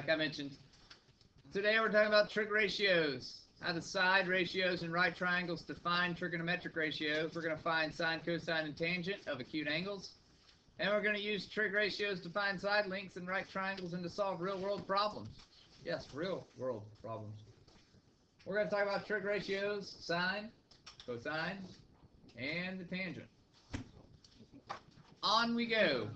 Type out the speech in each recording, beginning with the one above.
like I mentioned. Today we're talking about trig ratios, how the side ratios in right triangles define trigonometric ratios. We're going to find sine, cosine, and tangent of acute angles. And we're going to use trig ratios to find side lengths in right triangles and to solve real-world problems. Yes, real-world problems. We're going to talk about trig ratios, sine, cosine, and the tangent. On we go.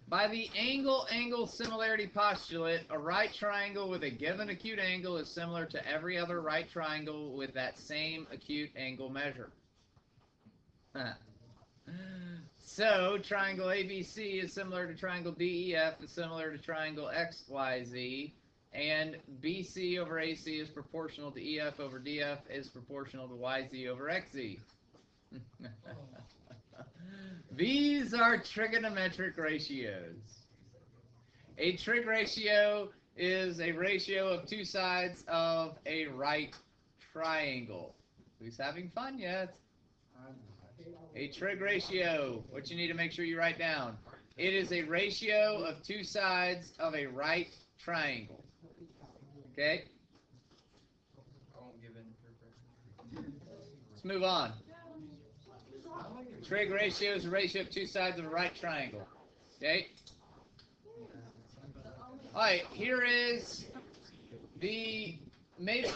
By the angle-angle similarity postulate, a right triangle with a given acute angle is similar to every other right triangle with that same acute angle measure. So, triangle ABC is similar to triangle DEF is similar to triangle XYZ, and BC over AC is proportional to EF over DF is proportional to YZ over XZ. These are trigonometric ratios. A trig ratio is a ratio of two sides of a right triangle. Who's having fun yet? A trig ratio, what you need to make sure you write down. It is a ratio of two sides of a right triangle. Okay? Let's move on. Trig ratio is a ratio of two sides of a right triangle. Okay? Alright, here is maybe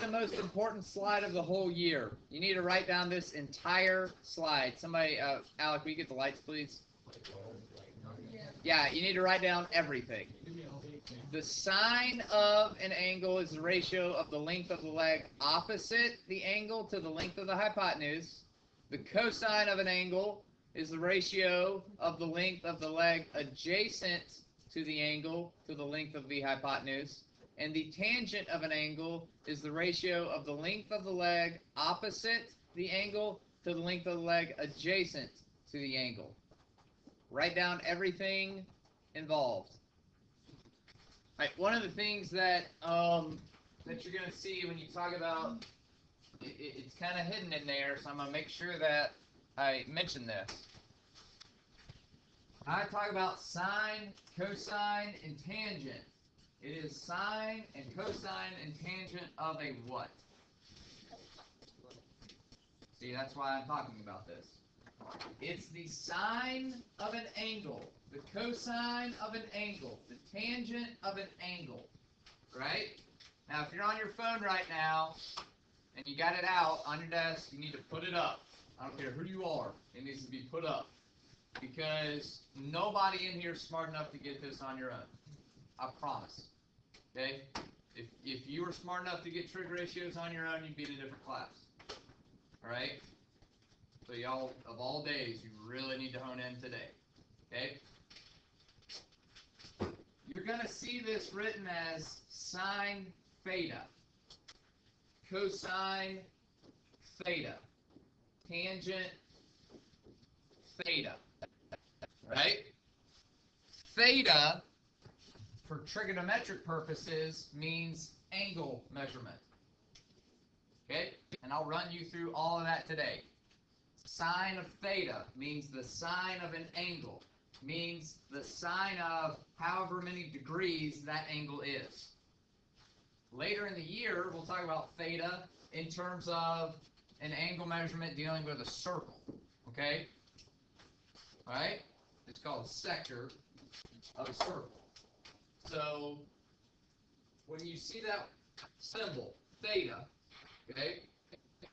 the most important slide of the whole year. You need to write down this entire slide. Somebody, Alec, will you get the lights, please? Yeah, you need to write down everything. The sine of an angle is the ratio of the length of the leg opposite the angle to the length of the hypotenuse. The cosine of an angle is the ratio of the length of the leg adjacent to the angle to the length of the hypotenuse. And the tangent of an angle is the ratio of the length of the leg opposite the angle to the length of the leg adjacent to the angle. Write down everything involved. All right, one of the things that you're going to see when you talk about it's kind of hidden in there, so I'm going to make sure that I mention this. I talk about sine, cosine, and tangent. It is sine and cosine and tangent of a what? See, that's why I'm talking about this. It's the sine of an angle, the cosine of an angle, the tangent of an angle, right? Now, if you're on your phone right now, and you got it out on your desk, you need to put it up. I don't care who you are, it needs to be put up. Because nobody in here is smart enough to get this on your own. I promise. Okay? If you were smart enough to get trig ratios on your own, you'd be in a different class. Alright? So y'all, of all days, you really need to hone in today. Okay? You're going to see this written as sine theta, cosine theta, tangent theta. Right? Theta, for trigonometric purposes, means angle measurement. Okay? And I'll run you through all of that today. Sine of theta means the sine of an angle, means the sine of however many degrees that angle is. Later in the year, we'll talk about theta in terms of an angle measurement dealing with a circle. Okay? Alright? It's called a sector of a circle. So, when you see that symbol, theta, okay,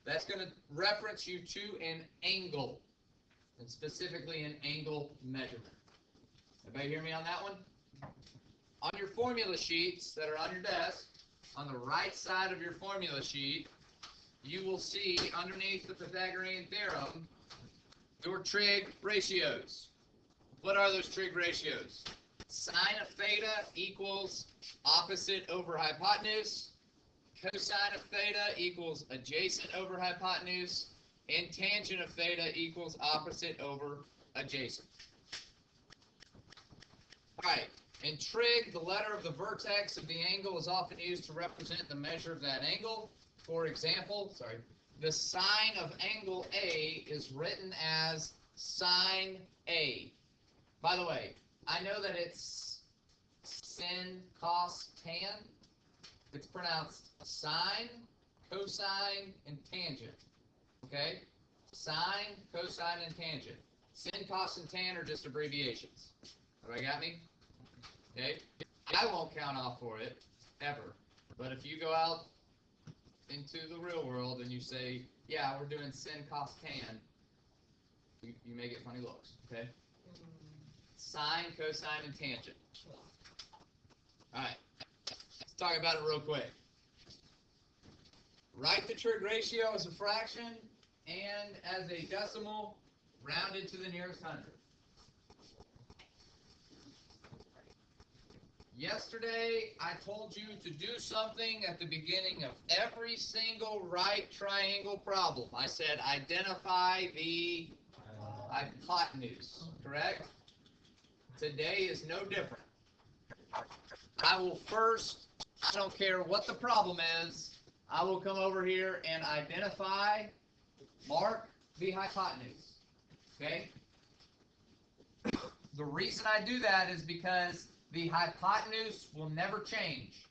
that's going to reference you to an angle, and specifically an angle measurement. Everybody hear me on that one? On your formula sheets that are on your desk, on the right side of your formula sheet, you will see underneath the Pythagorean theorem your trig ratios. What are those trig ratios? Sine of theta equals opposite over hypotenuse. Cosine of theta equals adjacent over hypotenuse. And tangent of theta equals opposite over adjacent. Alright, in trig, the letter of the vertex of the angle is often used to represent the measure of that angle. For example, the sine of angle A is written as sine A. By the way, I know that it's sin, cos, tan. It's pronounced sine, cosine, and tangent. Okay? Sine, cosine, and tangent. Sin, cos, and tan are just abbreviations. Everybody got me? Okay? I won't count off for it, ever. But if you go out into the real world and you say, yeah, we're doing sin, cos, tan, you may get funny looks, okay? Sine, cosine, and tangent. Alright, let's talk about it real quick. Write the trig ratio as a fraction and as a decimal rounded to the nearest hundred. Yesterday, I told you to do something at the beginning of every single right triangle problem. I said identify the hypotenuse, correct? Today is no different. I will first, I don't care what the problem is, I will come over here and identify, mark the hypotenuse, okay? The reason I do that is because the hypotenuse will never change.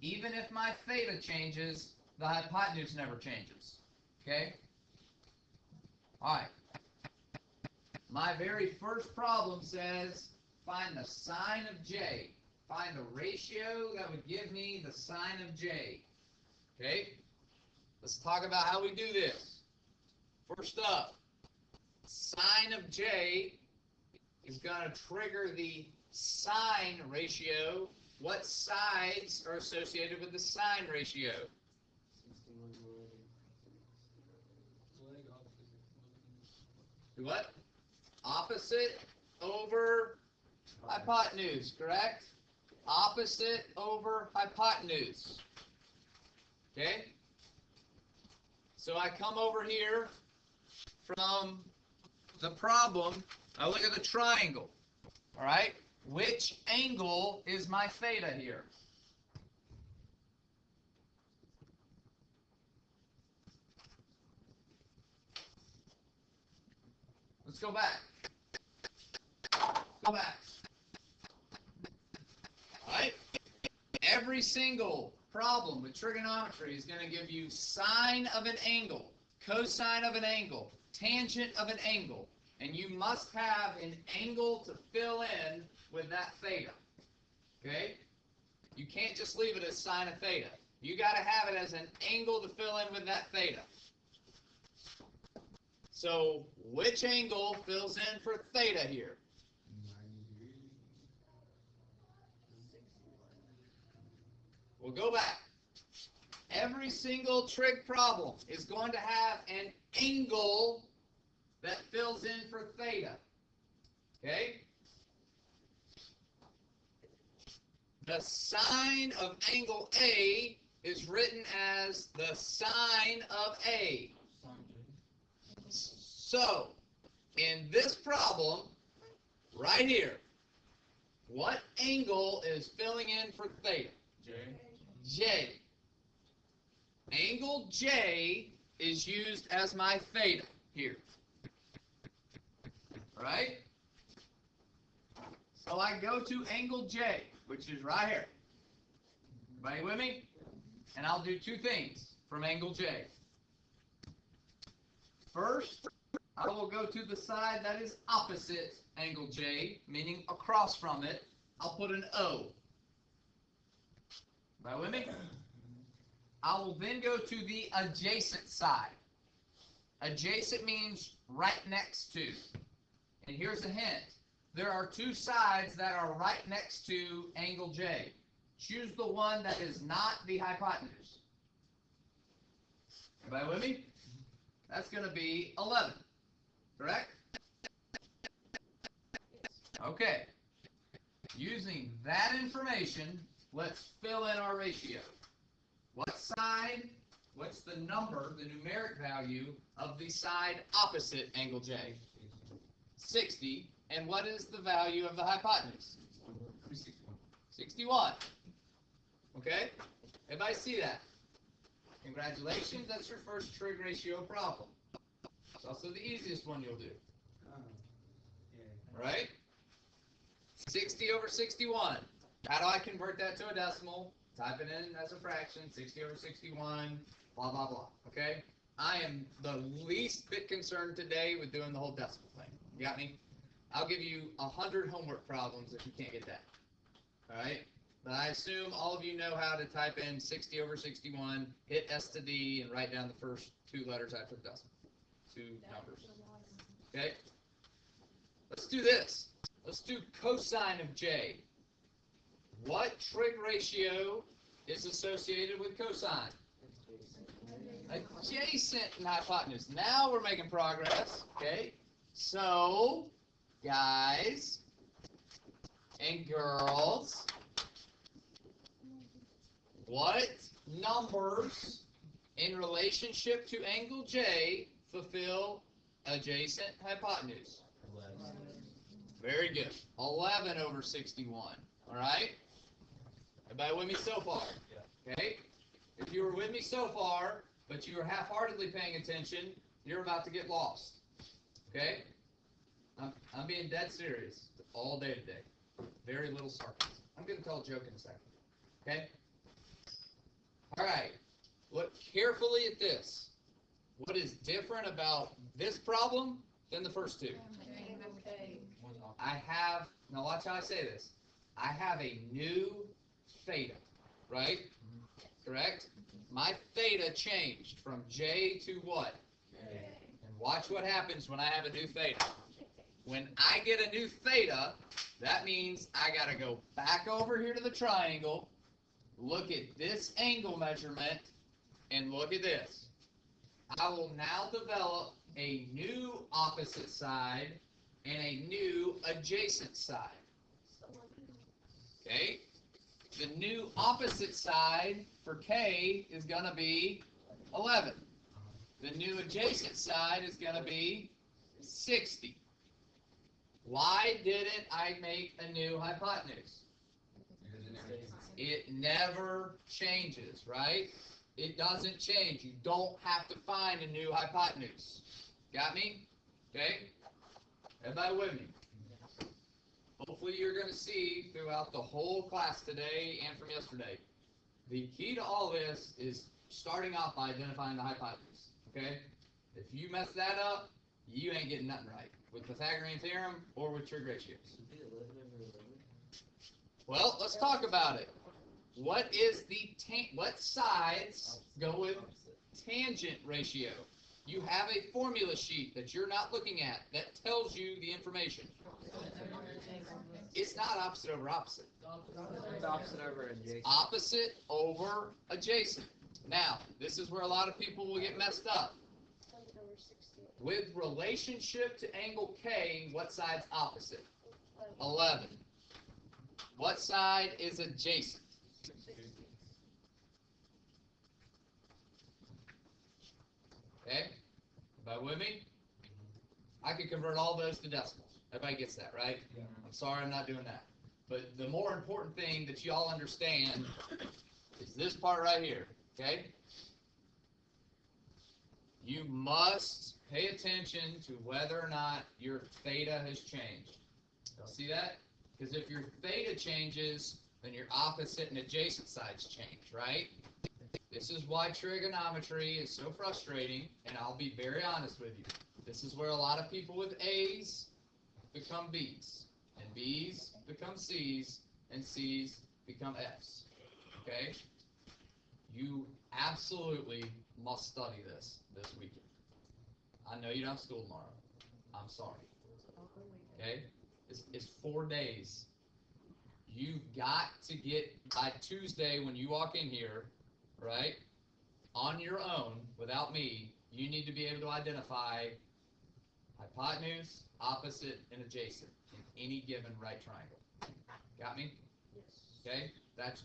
Even if my theta changes, the hypotenuse never changes. Okay? Alright. My very first problem says, find the sine of j. Find the ratio that would give me the sine of j. Okay? Let's talk about how we do this. First up, sine of j is going to trigger the sine ratio. What sides are associated with the sine ratio? What? Opposite over hypotenuse, correct? Opposite over hypotenuse. Okay? So I come over here from the problem, I look at the triangle. All right? Which angle is my theta here? Let's go back. Go back. All right? Every single problem with trigonometry is going to give you sine of an angle, cosine of an angle, tangent of an angle. And you must have an angle to fill in with that theta. Okay? You can't just leave it as sine of theta. You got to have it as an angle to fill in with that theta. So, which angle fills in for theta here? We'll go back. Every single trig problem is going to have an angle that fills in for theta. Okay? The sine of angle A is written as the sine of A. So, in this problem, right here, what angle is filling in for theta? J. J. Angle J is used as my theta here. Right? So I go to angle J, which is right here. Everybody with me? And I'll do two things from angle J. First, I will go to the side that is opposite angle J, meaning across from it. I'll put an O. Everybody with me? I will then go to the adjacent side. Adjacent means right next to. And here's a hint. There are two sides that are right next to angle J. Choose the one that is not the hypotenuse. Everybody with me? That's going to be 11. Correct? Okay. Using that information, let's fill in our ratio. What side, what's the number, the numeric value of the side opposite angle J? 60. And what is the value of the hypotenuse? 61. Okay? Everybody see that? Congratulations, that's your first trig ratio problem. It's also the easiest one you'll do. Right? 60 over 61. How do I convert that to a decimal? Type it in as a fraction, 60 over 61, blah, blah, blah. Okay? I am the least bit concerned today with doing the whole decimal thing. You got me? I'll give you 100 homework problems if you can't get that. All right? But I assume all of you know how to type in 60 over 61, hit S to D, and write down the first two letters after the decimal. Two numbers. Okay? Let's do this. Let's do cosine of J. What trig ratio is associated with cosine? Adjacent and hypotenuse. Now we're making progress. Okay? So, guys and girls, what numbers in relationship to angle J fulfill adjacent hypotenuse? 11. Very good. 11 over 61. All right? Everybody with me so far? Yeah. Okay? If you were with me so far, but you were half-heartedly paying attention, you're about to get lost. Okay? I'm being dead serious all day today. Very little sarcasm. I'm going to tell a joke in a second. Okay? All right. Look carefully at this. What is different about this problem than the first two? I have, now watch how I say this. I have a new theta, right? Correct? My theta changed from J to what? And watch what happens when I have a new theta. When I get a new theta, that means I got to go back over here to the triangle, look at this angle measurement, and look at this. I will now develop a new opposite side and a new adjacent side. Okay? The new opposite side for K is going to be 11. The new adjacent side is going to be 60. Why didn't I make a new hypotenuse? It never changes, right? It doesn't change. You don't have to find a new hypotenuse. Got me? Okay? Everybody with me? Hopefully you're going to see throughout the whole class today and from yesterday, the key to all this is starting off by identifying the hypotenuse. Okay? If you mess that up, you ain't getting nothing right with Pythagorean theorem or with trig ratios. Well, let's talk about it. What is the what sides go with tangent ratio? You have a formula sheet that you're not looking at that tells you the information. It's not opposite over opposite. It's opposite over adjacent. Opposite over adjacent. Now, this is where a lot of people will get messed up. With relationship to angle K, what side's opposite? 11. What side is adjacent? Okay? Everybody with me? I can convert all those to decimals. Everybody gets that, right? Yeah. I'm sorry I'm not doing that. But the more important thing that you all understand is this part right here, okay? You must pay attention to whether or not your theta has changed. See that? Because if your theta changes, then your opposite and adjacent sides change, right? This is why trigonometry is so frustrating, and I'll be very honest with you. This is where a lot of people with A's become B's, and B's become C's, and C's become F's. Okay? You absolutely must study this weekend. I know you don't have school tomorrow. I'm sorry. Okay? It's 4 days. You've got to get, by Tuesday when you walk in here, right, on your own, without me, you need to be able to identify hypotenuse, opposite, and adjacent in any given right triangle. Got me? Yes. Okay? That's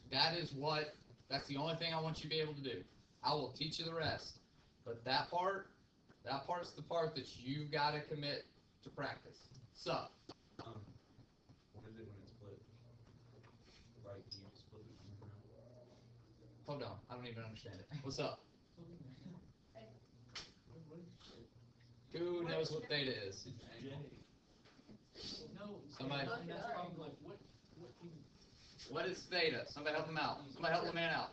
the only thing I want you to be able to do. I will teach you the rest. But that part's the part that you've got to commit to practice. So, What is it when it's split? Right, you split it. hold on. I don't even understand it. What's up? Who knows what theta is? No. Somebody? What is theta? Somebody help him out. Somebody help the man out.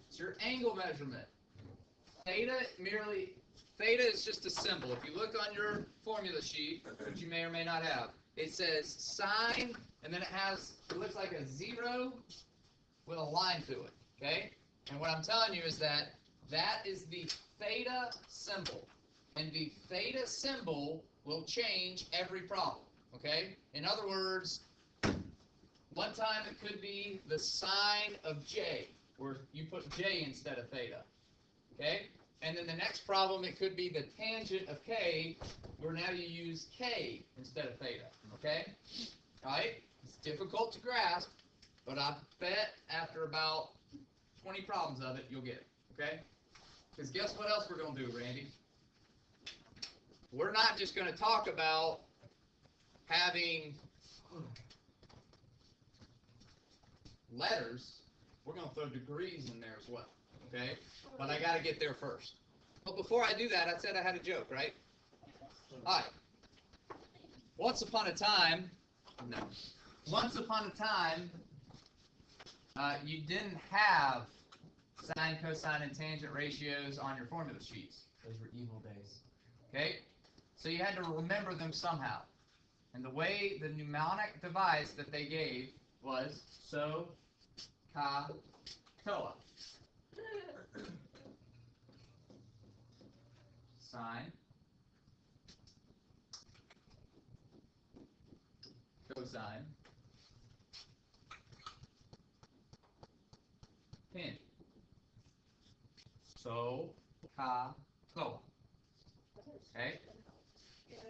It's your angle measurement. Theta is just a symbol. If you look on your formula sheet, which you may or may not have, it says sine, and then it looks like a 0 with a line through it, okay? And what I'm telling you is that is the theta symbol. And the theta symbol will change every problem, okay? In other words, one time it could be the sine of j, where you put j instead of theta, okay? And then the next problem, it could be the tangent of k, where now you use k instead of theta, okay? All right? It's difficult to grasp, but I bet after about 20 problems of it, you'll get it, okay? Because guess what else we're going to do, Randy? We're not just going to talk about having letters. We're going to throw degrees in there as well, okay? But I got to get there first. But before I do that, I said I had a joke, right? All right. Once upon a time, you didn't have sine, cosine, and tangent ratios on your formula sheets. Those were evil days. Okay? So you had to remember them somehow. And the way, the mnemonic device that they gave was so, ka, toa. Sine, cosine, tangent. So, ka, toa. Okay?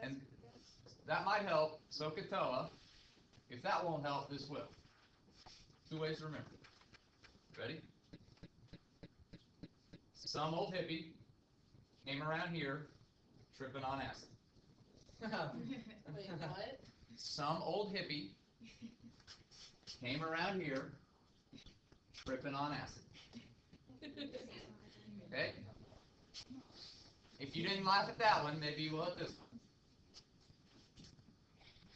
And that might help, SOHCAHTOA. If that won't help, this will. 2 ways to remember. Ready? Some old hippie came around here tripping on acid. Wait, what? Some old hippie came around here tripping on acid. Okay? If you didn't laugh at that one, maybe you will at this one.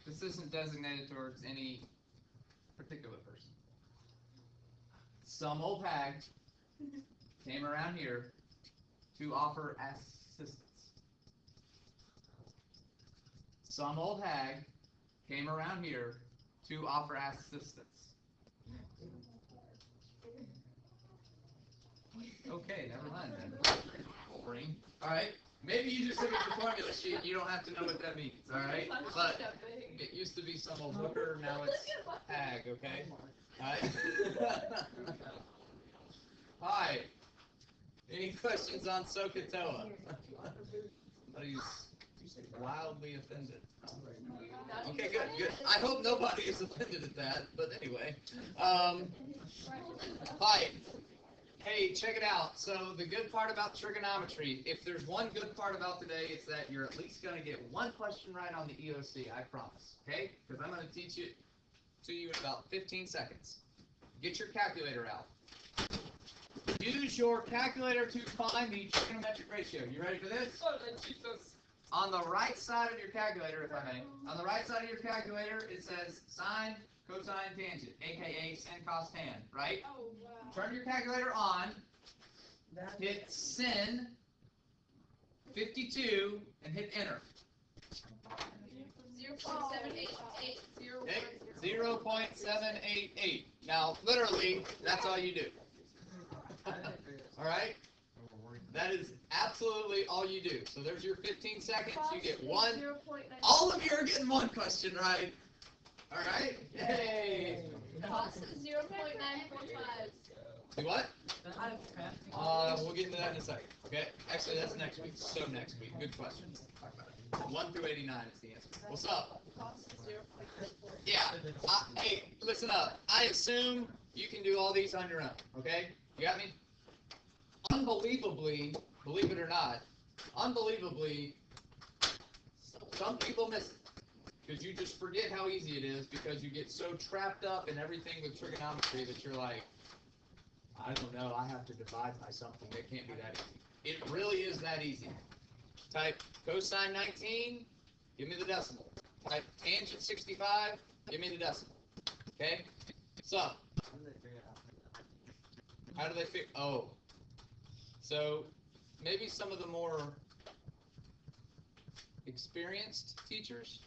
This isn't designated towards any particular person. Some old hag came around here to offer assistance. Some old hag came around here to offer assistance. Okay, never mind then. Wolverine. All right. Maybe you just look at the formula sheet. You don't have to know what that means. All right. But it used to be some old hooker. Now it's hag. Okay. All right. Hi. Any questions on SOHCAHTOA? Somebody's wildly offended. Okay, good, good. I hope nobody is offended at that, but anyway. Hi. Hey, check it out. So the good part about trigonometry, if there's one good part about today, it's that you're at least going to get one question right on the EOC, I promise. Okay? Because I'm going to teach it to you in about 15 seconds. Get your calculator out. Use your calculator to find the trigonometric ratio. You ready for this? On the right side of your calculator, if I may, on the right side of your calculator, it says sine, cosine, tangent, aka sin, cos, tan, right? Oh, wow. Turn your calculator on, hit sin 52, and hit enter. 0.788. Okay? 0.788. Now, literally, that's all you do. All right? That is absolutely all you do. So there's your 15 seconds. You get one. All of you are getting one question right. All right? Yay! Cost is 0.945. Do what? We'll get into that in a second. Okay? Actually, that's next week. So next week. Good question. 1 through 89 is the answer. What's up? Cost is 0.945. Yeah. Hey, listen up. I assume you can do all these on your own. Okay? You got me? Unbelievably, believe it or not, unbelievably, some people miss it. Because you just forget how easy it is because you get so trapped up in everything with trigonometry that you're like, I don't know, I have to divide by something. It can't be that easy. It really is that easy. Type cosine 19, give me the decimal. Type tangent 65, give me the decimal. Okay? So, how do they figure? Oh, so maybe some of the more experienced teachers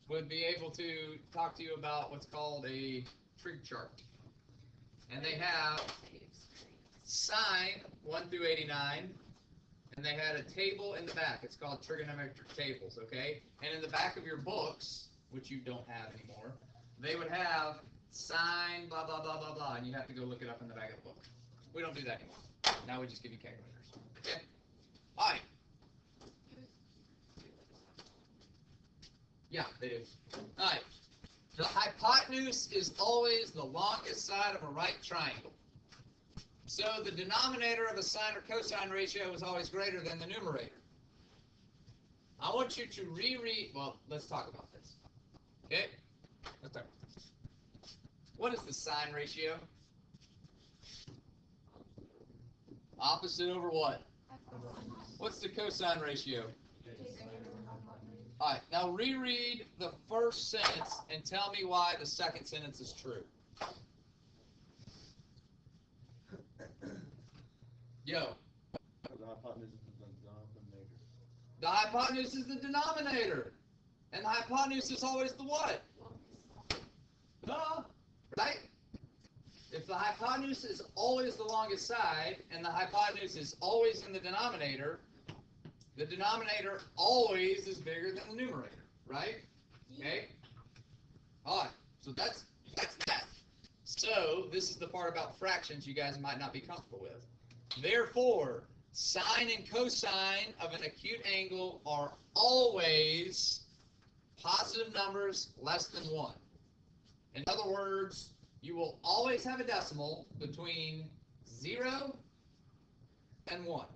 would be able to talk to you about what's called a trig chart. And they have sine 1 through 89, and they had a table in the back. It's called trigonometric tables, okay? And in the back of your books, which you don't have anymore, they would have sine blah, blah, blah, blah, blah, and you have to go look it up in the back of the book. We don't do that anymore. Now we just give you calculators, okay? All right. Yeah, they do. All right. The hypotenuse is always the longest side of a right triangle. So the denominator of a sine or cosine ratio is always greater than the numerator. I want you to reread, well, let's talk about this. Okay? Let's talk about this. What is the sine ratio? Opposite over what? What's the cosine ratio? All right, now reread the first sentence and tell me why the second sentence is true. Yo. The hypotenuse is the denominator. And the hypotenuse is always the what? Duh. Right? If the hypotenuse is always the longest side and the hypotenuse is always in the denominator always is bigger than the numerator, right? Okay? Alright, so that's that. So, this is the part about fractions you guys might not be comfortable with. Therefore, sine and cosine of an acute angle are always positive numbers less than 1. In other words, you will always have a decimal between 0 and 1.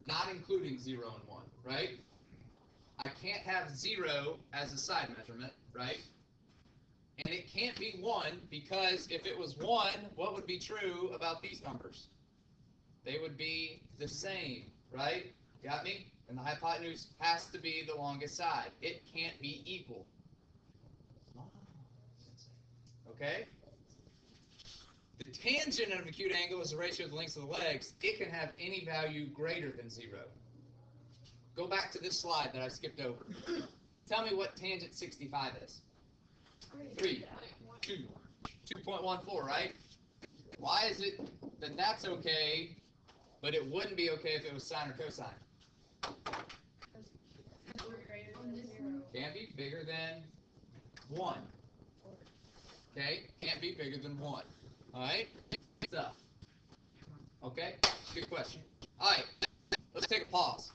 Not including 0 and 1, right? I can't have 0 as a side measurement, right? And it can't be 1 because if it was 1, what would be true about these numbers? They would be the same, right? Got me? And the hypotenuse has to be the longest side. It can't be equal. Okay? The tangent of an acute angle is the ratio of the lengths of the legs. It can have any value greater than 0. Go back to this slide that I skipped over. Tell me what tangent 65 is. 3, 2, 2.14, right? Why is it that that's okay, but it wouldn't be okay if it was sine or cosine? Can't be bigger than 1. Okay? Can't be bigger than 1. Alright? So, okay? Good question. Alright, let's take a pause.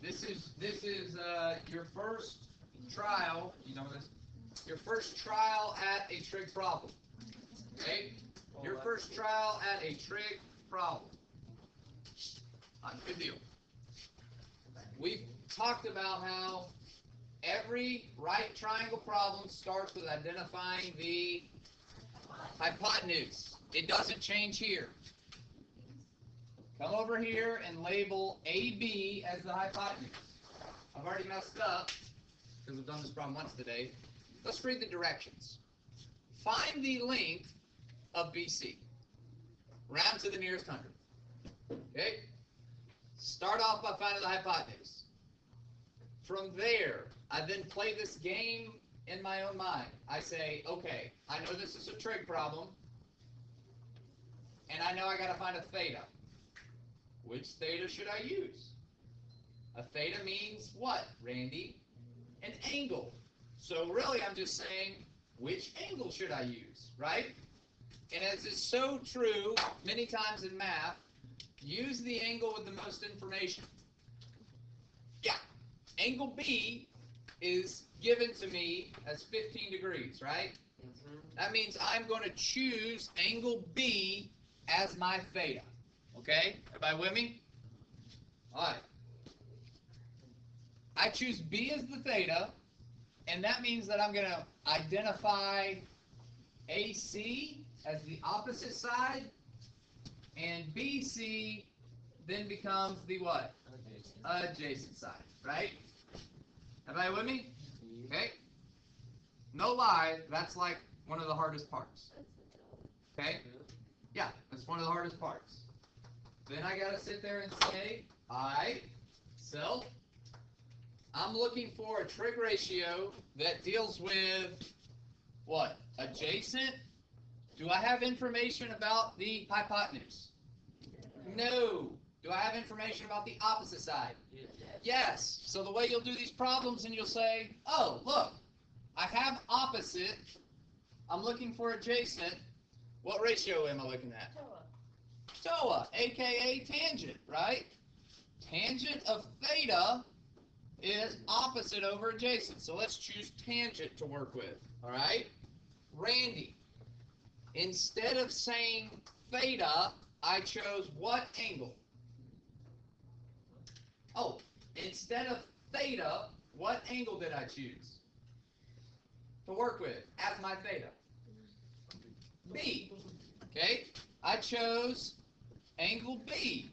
This is your first trial, you know this? Your first trial at a trig problem. Okay? Your first trial at a trig problem. Good deal. We've talked about how every right triangle problem starts with identifying the hypotenuse. It doesn't change here. Come over here and label AB as the hypotenuse. I've already messed up because we've done this problem once today. Let's read the directions. Find the length of BC. Round to the nearest hundredth. Okay? Start off by finding the hypotenuse. From there, I then play this game in my own mind. I say, okay, I know this is a trig problem, and I know I got to find a theta. Which theta should I use? A theta means what, Randy? An angle. So really, I'm just saying, which angle should I use, right? And as is so true many times in math, use the angle with the most information. Yeah, angle B is given to me as 15 degrees, right? That means I'm going to choose angle B as my theta. Okay? Everybody with me? All right. I choose B as the theta, and that means that I'm going to identify AC as the opposite side, and BC then becomes the what? Adjacent side, right? Everybody with me? Okay. no lie, that's like one of the hardest parts. Okay? Yeah, that's one of the hardest parts. Then I gotta sit there and say, alright, so I'm looking for a trig ratio that deals with what? Adjacent? Do I have information about the hypotenuse? No. Do I have information about the opposite side? Yes. So the way you'll do these problems and you'll say, oh, look, I have opposite. I'm looking for adjacent. What ratio am I looking at? TOA, aka tangent, right? Tangent of theta is opposite over adjacent. So let's choose tangent to work with, all right? Randy, instead of saying theta, I chose what angle? Oh, instead of theta, what angle did I choose to work with as my theta? B. Okay, I chose angle B,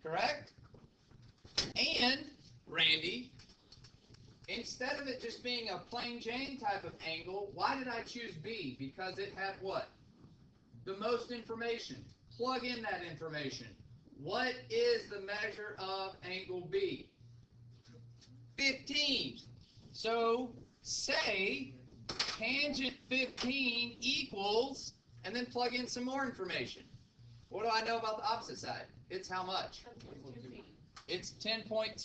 correct? And, Randy, instead of it just being a plain Jane type of angle, why did I choose B? Because it had what? The most information. Plug in that information. What is the measure of angle B? 15. So, say tangent 15 equals, and then plug in some more information. What do I know about the opposite side? It's how much? It's 10.2.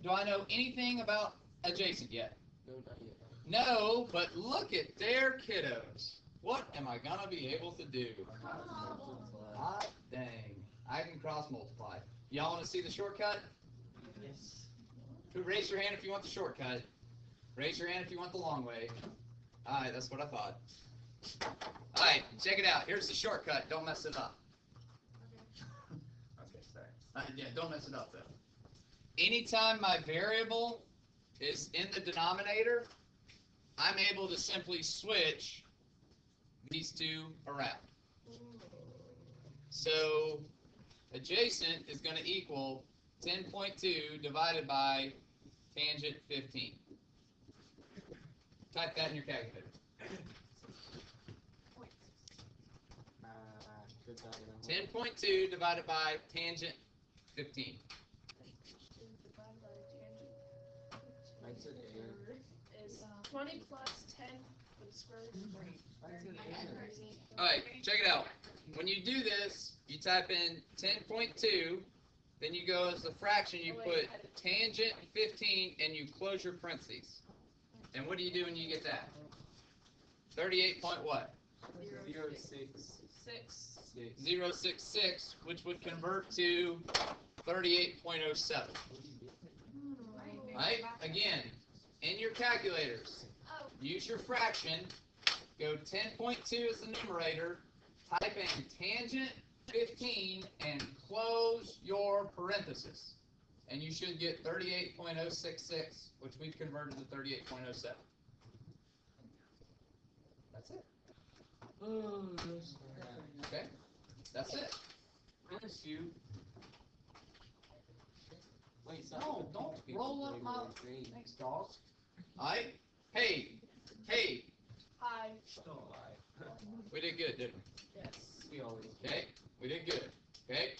Do I know anything about adjacent yet? No, not yet. No, but look at their kiddos. What am I gonna be able to do? Hot dang. I can cross multiply. Y'all wanna see the shortcut? Yes. Raise your hand if you want the shortcut. Raise your hand if you want the long way. Alright, that's what I thought. Alright, check it out. Here's the shortcut. Don't mess it up. Okay, sorry. Yeah, don't mess it up though. Anytime my variable is in the denominator, I'm able to simply switch these two around. So adjacent is going to equal 10.2 divided by tangent 15. Type that in your calculator. 10.2 divided by tangent 15. Mine said A. Is 20 plus 10 for the square root of 3. Mine said A. Alright, check it out. When you do this, you type in 10.2, then you go as the fraction, you put tangent 15, and you close your parentheses. And what do you do when you get that? 38 point what? 066, which would convert to 38.07. Right? Again, in your calculators, use your fraction, go 10.2 as the numerator, type in tangent 15, and close your parenthesis. And you should get 38.066, which we've converted to 38.07. That's it. Okay? That's it. Bless you. Wait, No, don't roll up my... Great. Thanks, dog. Alright? Hey! Hi. Don't lie. We did good, didn't we? Yes. We always. Okay? We did good. Okay?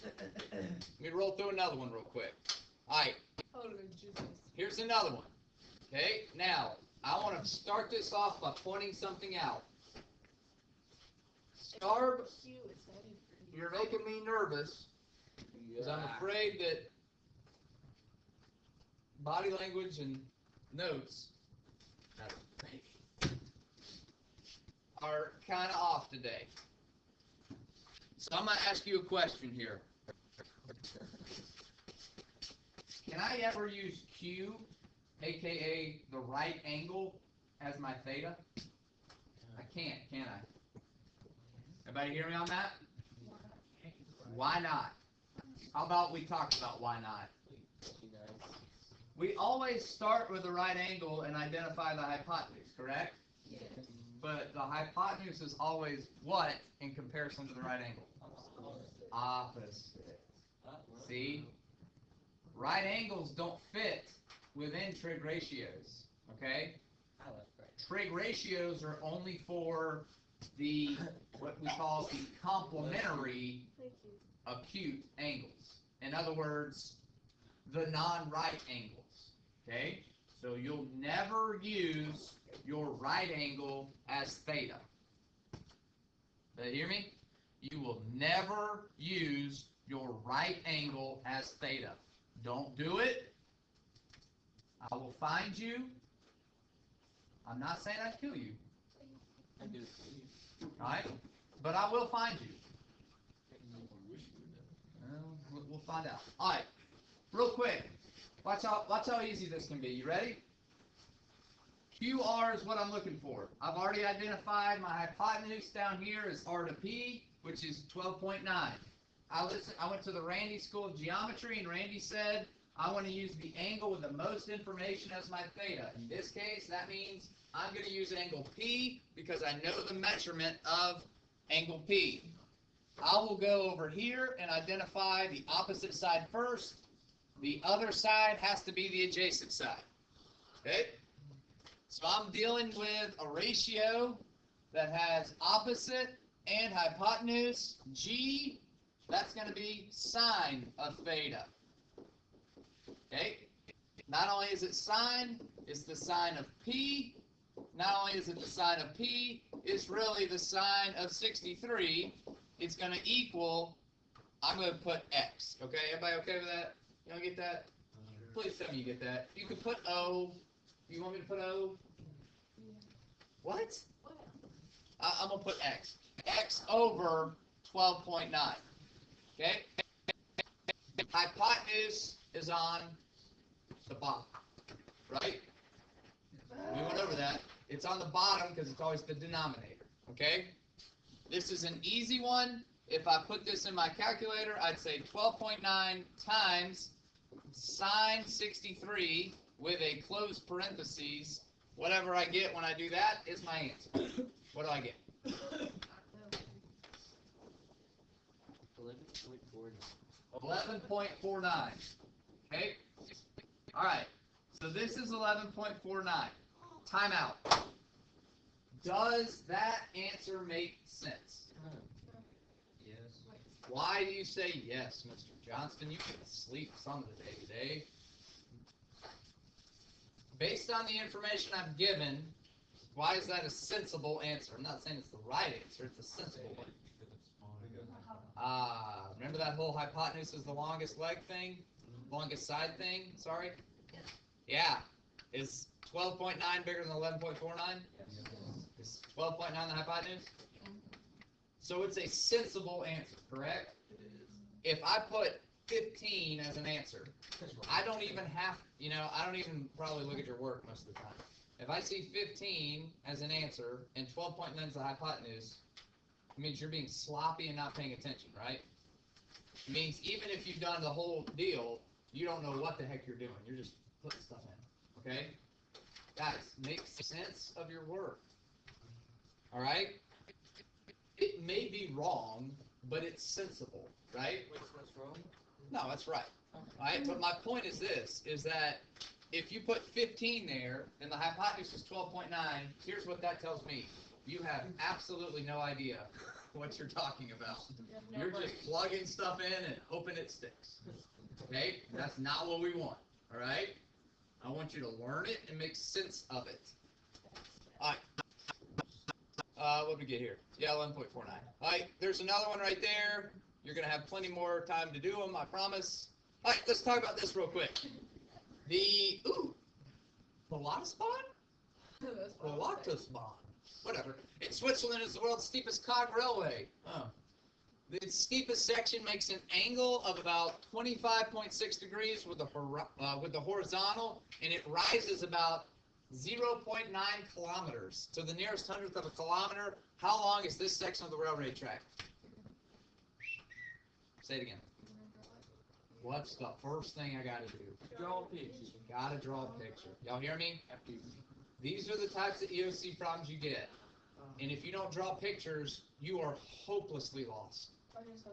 Let me roll through another one real quick. Alright, Oh, Jesus. here's another one. Okay? Now, I want to start this off by pointing something out. Starb, Q is heading for you. you're making me nervous because I'm afraid that body language and notes are kind of off today. So I'm going to ask you a question here. Can I ever use Q, aka the right angle, as my theta? I can't, can I? Everybody hear me on that? Why not? How about we talk about why not? We always start with the right angle and identify the hypotenuse, correct? Yes. But the hypotenuse is always what in comparison to the right angle? Opposite. See? Right angles don't fit within trig ratios, okay? I left right. trig ratios are only for the, what we call the complementary Thank you. acute angles. In other words, the non-right angles. Okay? So you'll never use your right angle as theta. Did you hear me? You will never use your right angle as theta. Don't do it. I will find you. I'm not saying I'd kill you. I do. Alright? But I will find you. Well, we'll find out. Alright. Real quick. Watch how easy this can be. You ready? QR is what I'm looking for. I've already identified my hypotenuse down here is R to P, which is 12.9. I went to the Randy School of Geometry, and Randy said, I want to use the angle with the most information as my theta. In this case, that means I'm going to use angle P because I know the measurement of angle P. I will go over here and identify the opposite side first. The other side has to be the adjacent side. Okay? So I'm dealing with a ratio that has opposite and hypotenuse. G, that's going to be sine of theta. Okay? Not only is it sine, it's the sine of P. Not only is it the sine of P, it's really the sine of 63. It's going to equal, I'm going to put X. Okay? Everybody okay with that? You don't get that? Please tell me you get that. You can put O. You want me to put O? What? I'm going to put X. X over 12.9. Okay? Hypotenuse is on the bottom. Right? We went over that. It's on the bottom because it's always the denominator. Okay? This is an easy one. If I put this in my calculator, I'd say 12.9 times sine 63 with a closed parentheses. Whatever I get when I do that is my answer. What do I get? 11.49. Okay? Alright. So this is 11.49. Time out. Does that answer make sense? Yes. Why do you say yes, Mr. Johnston? You can sleep some of the day today. Based on the information I've given, why is that a sensible answer? I'm not saying it's the right answer, it's a sensible one. Remember that whole hypotenuse is the longest leg thing? Longest side thing, sorry? Yeah. Is 12.9 bigger than 11.49? Is 12.9 the hypotenuse? So it's a sensible answer, correct? If I put 15 as an answer, I don't even have, I don't even probably look at your work most of the time. If I see 15 as an answer and 12.9 is the hypotenuse, it means you're being sloppy and not paying attention, right? It means even if you've done the whole deal, you don't know what the heck you're doing. You're just putting stuff in, okay? Guys, make sense of your work, all right? It may be wrong, but it's sensible, right? What's wrong? No, that's right. All right, but my point is this, is that if you put 15 there and the hypotenuse is 12.9, here's what that tells me. You have absolutely no idea what you're talking about. You're just plugging stuff in and hoping it sticks. Okay? That's not what we want. All right? I want you to learn it and make sense of it. All right. What did we get here? Yeah, 11.49. All right, there's another one right there. You're going to have plenty more time to do them, I promise. All right, let's talk about this real quick. The, Volatisbahn? Volatisbahn. Whatever. In Switzerland is the world's steepest cog railway. Oh. The steepest section makes an angle of about 25.6 degrees with the horizontal, and it rises about 0.9 kilometers to the nearest hundredth of a kilometer. How long is this section of the railway track? Say it again. What's the first thing I gotta do? Draw a picture. Gotta draw a picture. Y'all hear me? These are the types of EOC problems you get. And if you don't draw pictures, you are hopelessly lost.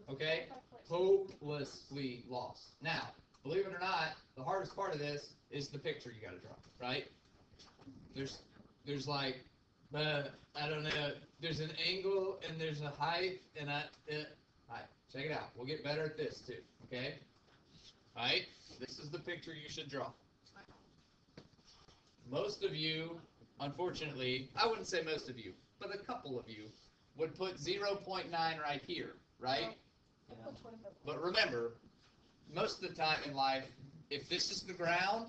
Okay? Hopelessly lost. Now, believe it or not, the hardest part of this is the picture you gotta draw, right? There's there's like, I don't know, there's an angle and there's a height, and alright, check it out. We'll get better at this too, okay? Alright, this is the picture you should draw. Most of you, unfortunately, I wouldn't say most of you, but a couple of you would put 0.9 right here, right? I put 25. But remember, most of the time in life, if this is the ground,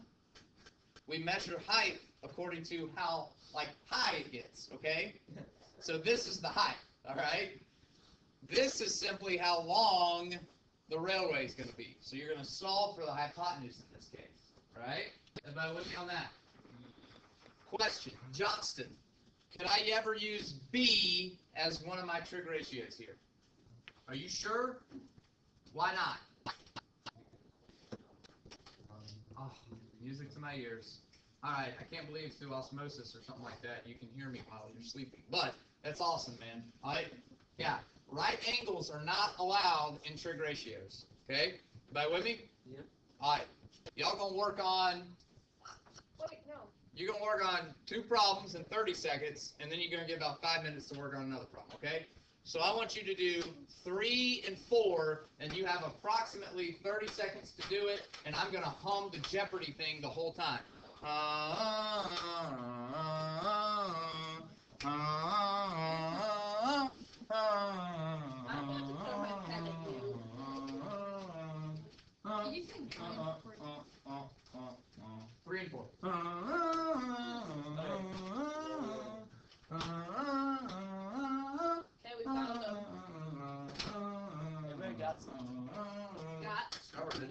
we measure height according to how high it gets, okay? So this is the height, all right? This is simply how long the railway is going to be. So you're going to solve for the hypotenuse in this case, all right? Everybody with me on that? Question, Johnston, could I ever use B as one of my trig ratios here? Are you sure? Why not? Oh, music to my ears. All right, I can't believe through osmosis or something like that you can hear me while you're sleeping. But that's awesome, man. All right? Yeah, right angles are not allowed in trig ratios. Okay? Everybody with me? Yep. All right. Y'all gonna work on. Wait, no. You're gonna work on 2 problems in 30 seconds, and then you're gonna get about 5 minutes to work on another problem. Okay? So I want you to do 3 and 4, and you have approximately 30 seconds to do it, and I'm gonna hum the Jeopardy thing the whole time. You think 3 and 4. Okay, we found them. Everybody got some. Got. Started.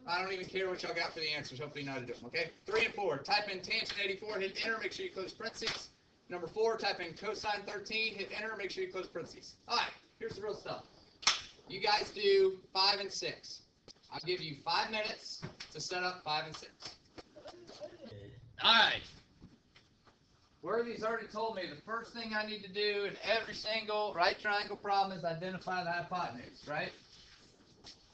I don't even care what y'all got for the answers. Hopefully you know how to do them, okay? 3 and 4. Type in tangent 84, hit enter, make sure you close parentheses. Number 4, type in cosine 13, hit enter, make sure you close parentheses. All right, here's the real stuff. You guys do 5 and 6. I'll give you 5 minutes to set up 5 and 6. All right. Worthy's already told me the first thing I need to do in every single right triangle problem is identify the hypotenuse, right?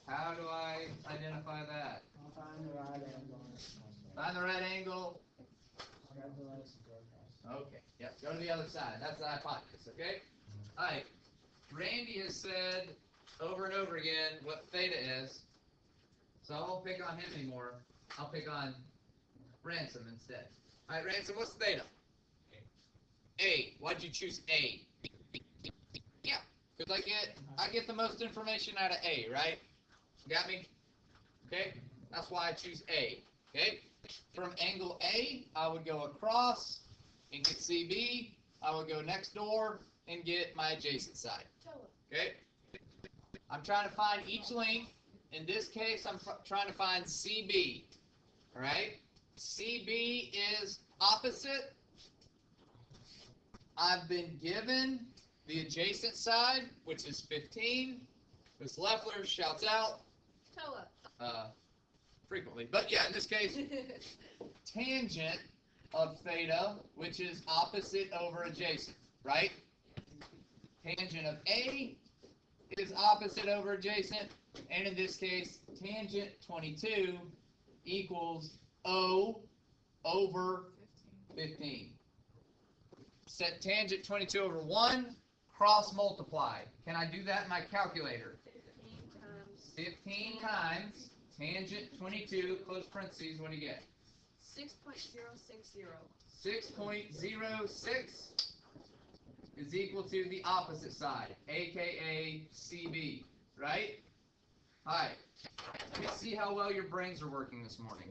How do I identify that? Find the right angle. Find the right angle. Okay, yep, go to the other side. That's the hypotenuse, okay? Alright, Randy has said over and over again what theta is, so I won't pick on him anymore. I'll pick on Ransom instead. Alright, Ransom, what's theta? A. Why'd you choose A? Yeah, because I get the most information out of A, right? Got me? Okay, that's why I choose A. Okay, from angle A, I would go across and get CB. I would go next door and get my adjacent side. Okay, I'm trying to find each length. In this case, I'm trying to find CB. All right, CB is opposite. I've been given the adjacent side, which is 15. Miss Leffler shouts out. Frequently, but yeah, in this case, tangent of theta, which is opposite over adjacent, right? Tangent of A is opposite over adjacent, and in this case, tangent 22 equals O over 15. Set tangent 22 over 1, cross multiply. Can I do that in my calculator? 15 times tangent 22, close parentheses, what do you get? 6.060. 6.06 is equal to the opposite side, aka CB, right? Alright, let me see how well your brains are working this morning.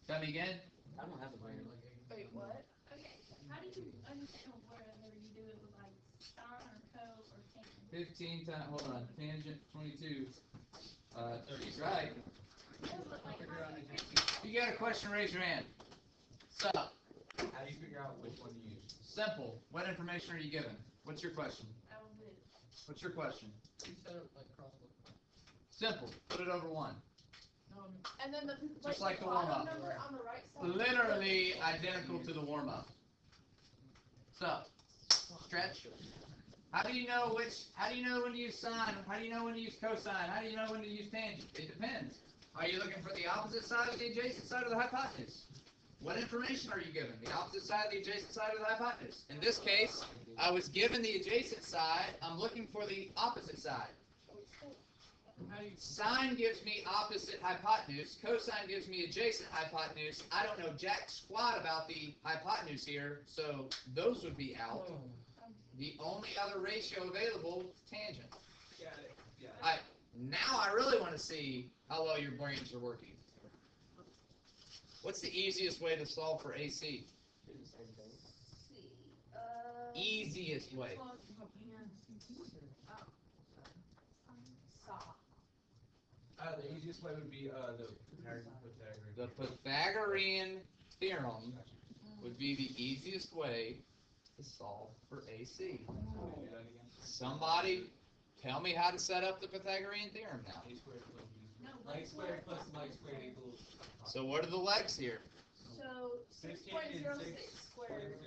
Tell me again? I don't have a brain. Wait, what? Okay, how do you understand whether you do it with like sine or cos or tangent? 15 times, hold on, tangent 22. He's right. If you got a question, raise your hand. So, How do you figure out which one to use? simple. What information are you given? What's your question? I don't do it. What's your question? You set up like cross. Simple. Put it over 1. And then the Just like the bottom warm-up. number on the right side. Literally identical to the warm-up. So, stretch. How do you know when to use sine? How do you know when to use cosine? How do you know when to use tangent? It depends. Are you looking for the opposite side or the adjacent side of the hypotenuse? What information are you given? The opposite side, the adjacent side, or the hypotenuse? In this case, I was given the adjacent side. I'm looking for the opposite side. Sine gives me opposite hypotenuse. Cosine gives me adjacent hypotenuse. I don't know jack squat about the hypotenuse here, so those would be out. The only other ratio available is tangent. Got it. Got it. Now I really want to see how well your brains are working. What's the easiest way to solve for AC? Easiest way. The easiest way would be the Pythagorean. The Pythagorean theorem would be the easiest way to solve for AC. Somebody tell me how to set up the Pythagorean theorem now. A squared plus B. Leg squared plus leg squared equals. So what are the legs here? So 6.06 squared.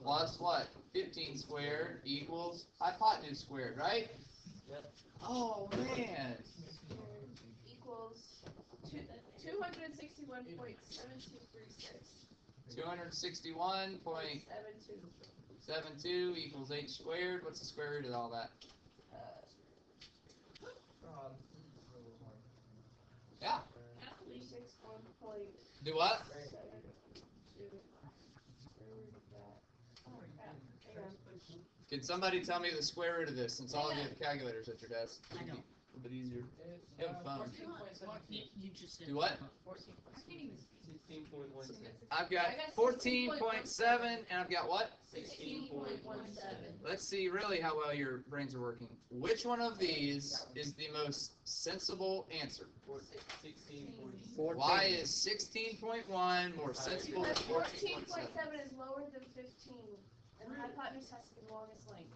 Plus what? 15 squared equals hypotenuse squared, right? Yep. Oh man. Equals 261.7236. 261.72 equals h squared. What's the square root of all that? Yeah. 36.7. Do what? Can somebody tell me the square root of this, since all of you have calculators at your desk? I know. A little bit easier. You have a phone. You just said. Do what? 16.16. I've got 14.7, and I've got what? 16.17. Let's see really how well your brains are working. Which one of these is the most sensible answer? 16.14. Why is 16.1 more sensible than Because 14.7? 14.7 is lower than 15, and the hypotenuse has to be the longest length.